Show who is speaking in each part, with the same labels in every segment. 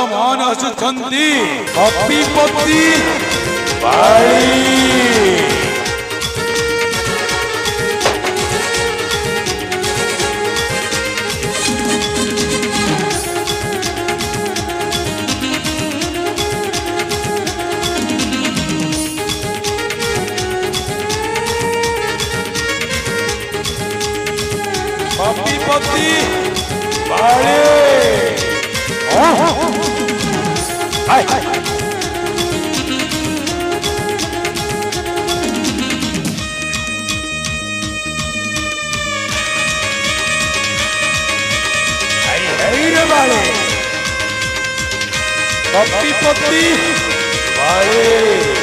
Speaker 1: ବର୍ତ୍ତମାନ ଆସୁଛନ୍ତି କପିପତି ବାଳି। कपिपति बाड़ी कपिपति बाड़ी कपिपति बाड़ी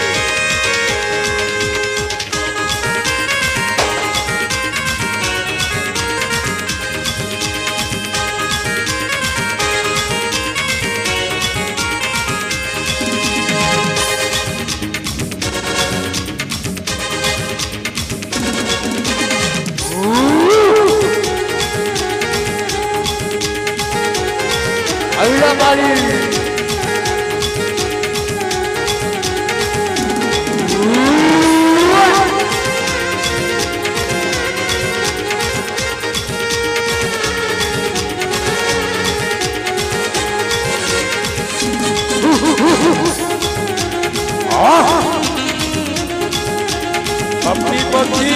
Speaker 1: कपिपति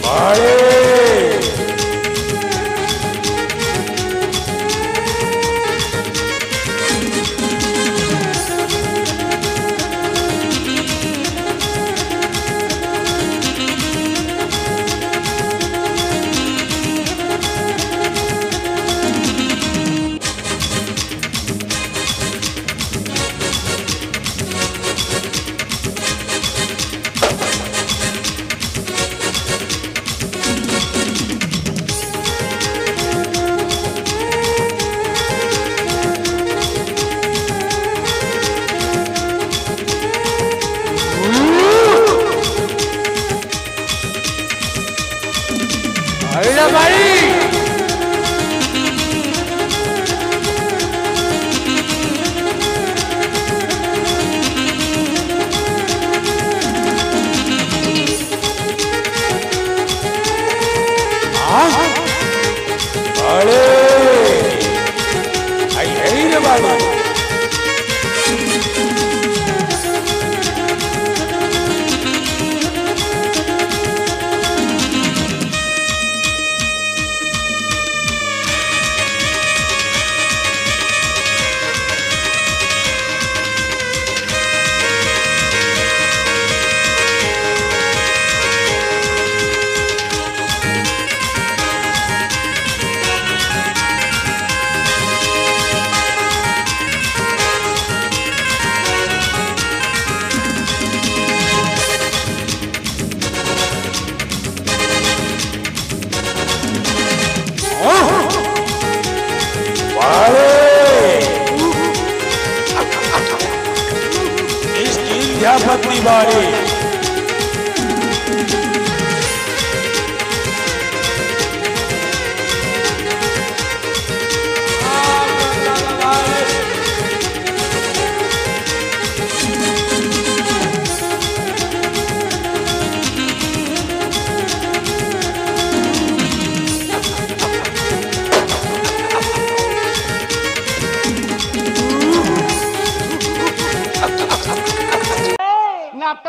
Speaker 1: बाड़ी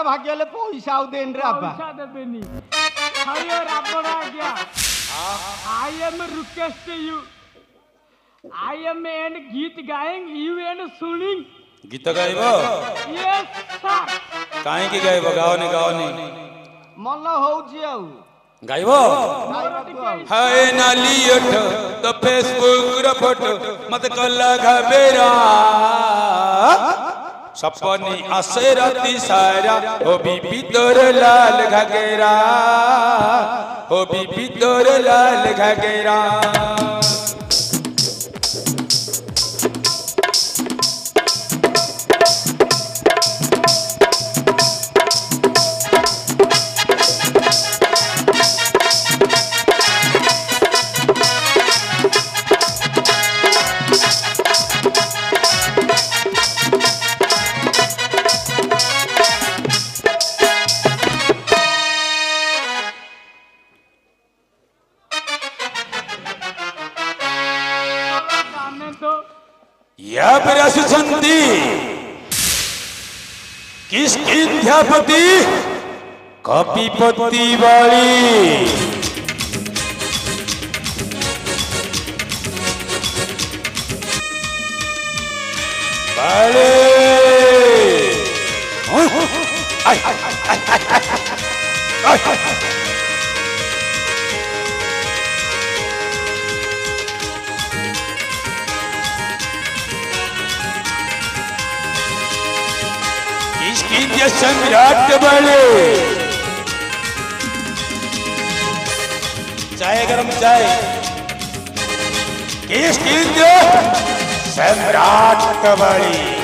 Speaker 2: भाग्य पैसा देन देनी I am request you. I am and गीत गाएंगे you and सुनिंग
Speaker 1: गीत गाइबो
Speaker 2: yes sir
Speaker 1: काहे की गाइबो गाओनी
Speaker 2: मन होउची आउ
Speaker 1: गाइबो हाय नाली उठ तो फेसबुक रे फोटो मत कला घबेरा सपनी आसे राती सारा ओ बीबी तोर लाल घगेरा ओ बीबी तोर लाल घगेरा या पर आसुचंती किष्किंध्यापति कपिपति वाली बाले किष्किंध्य सम्राट वाले चाय गरम चाय किष्किंध्य सम्राट वाली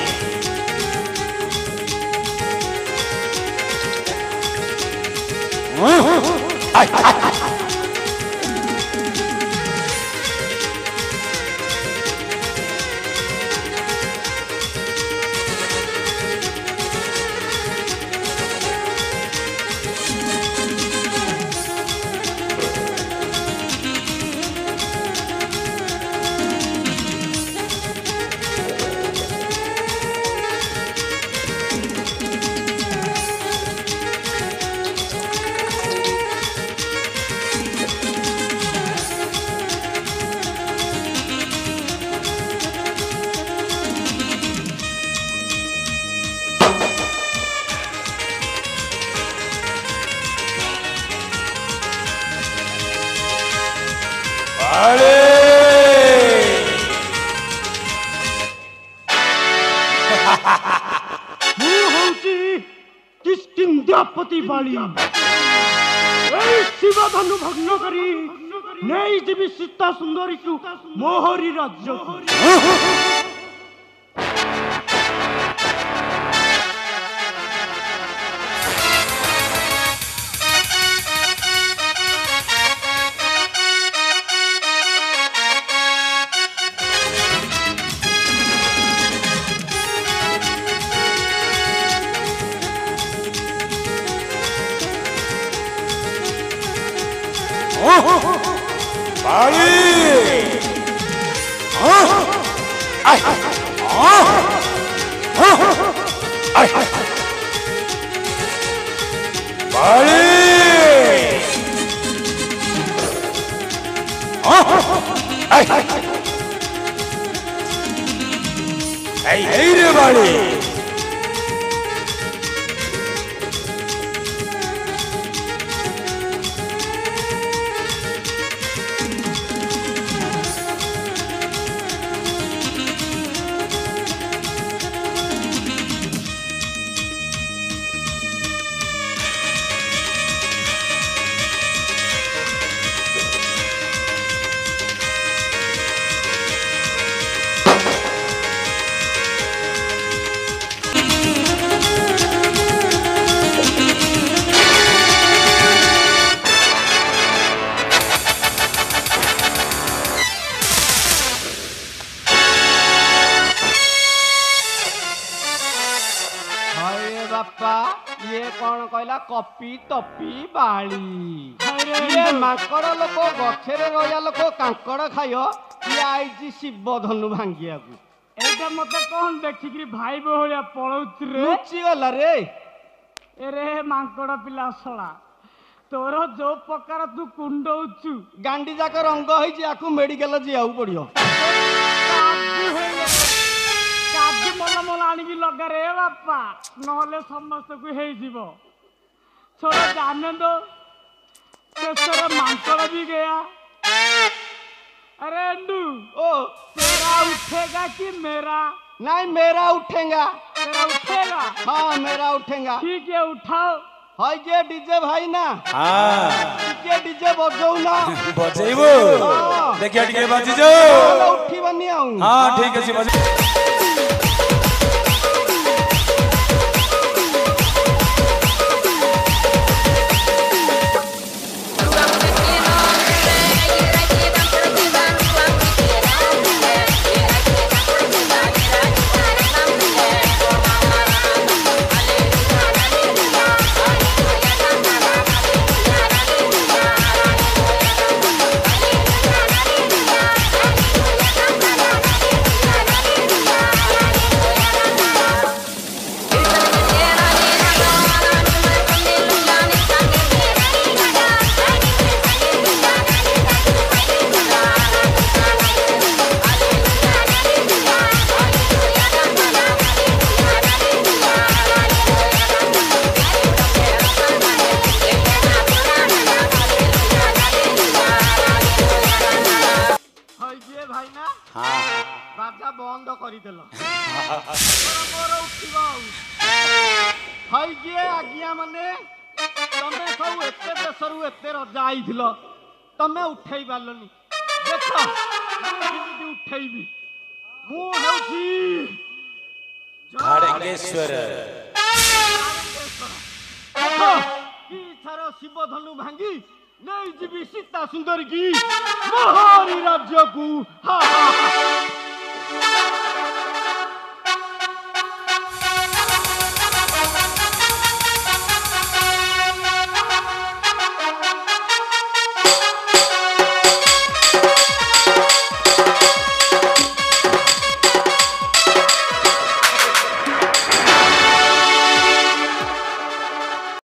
Speaker 2: किष्किंध्यापति बाली शिव धनु भग्न करी नहीं जीवी सीता सुंदरी को मोहरी राज्य कपी तपी बाली ये माकड़ लोक गछरे रहा लोक कांकड़ खाय ये आई शिव धनु भांगिया एटा मते कौन देखिक भाई बोलिया पड़ौच रे लुचि गला रे एरे मांकड़ पिला सला तोर जो प्रकार तू कुंडौचु गांडी जाक रंग होई आकु मेडिकल जियाउ पड़ियो काजू मल मल आनिकी लगा रे बापा नहले समस्त को हेई जीवो छोरा जाने दो तेरा मांकड़ भी गया अरे अंडू ओ तेरा उठेगा कि मेरा नहीं मेरा उठेगा तेरा उठेगा हाँ मेरा उठेगा ठीक है उठाओ हाय जे डीजे भाई ना हाँ के डीजे बजाऊ ना
Speaker 1: बजेबो देखिए डीजे बजी जाओ
Speaker 2: उठी बनी आऊं
Speaker 1: हाँ ठीक है जी बजे
Speaker 2: ଭାଇନା
Speaker 1: हाँ
Speaker 2: ବାଜା ବନ୍ଦ କରିଦେଲ ମୋର ଉଠିବ ହଇ ଯିଏ ଆଜ୍ଞା ମାନେ ତମେ ସବୁ ଏତେ ଦେଶରୁ ଏତେ ରଜା ଆଇଥିଲ ତମେ ଉଠେଇ ପାରିଲନି ଦେଖ ମୁଁ କେମିତି ଉଠେଇବି ମୁଁ ହେଉଛି
Speaker 1: खड़गेश्वर
Speaker 2: ଦେଖ କି ଇଚ୍ଛାର ଶିବ ଧନୁ ଭାଙ୍ଗି ନେଇଯିବି ସୀତା ସୁନ୍ଦରୀ କି ମହାରି ରାଜ୍ୟକୁ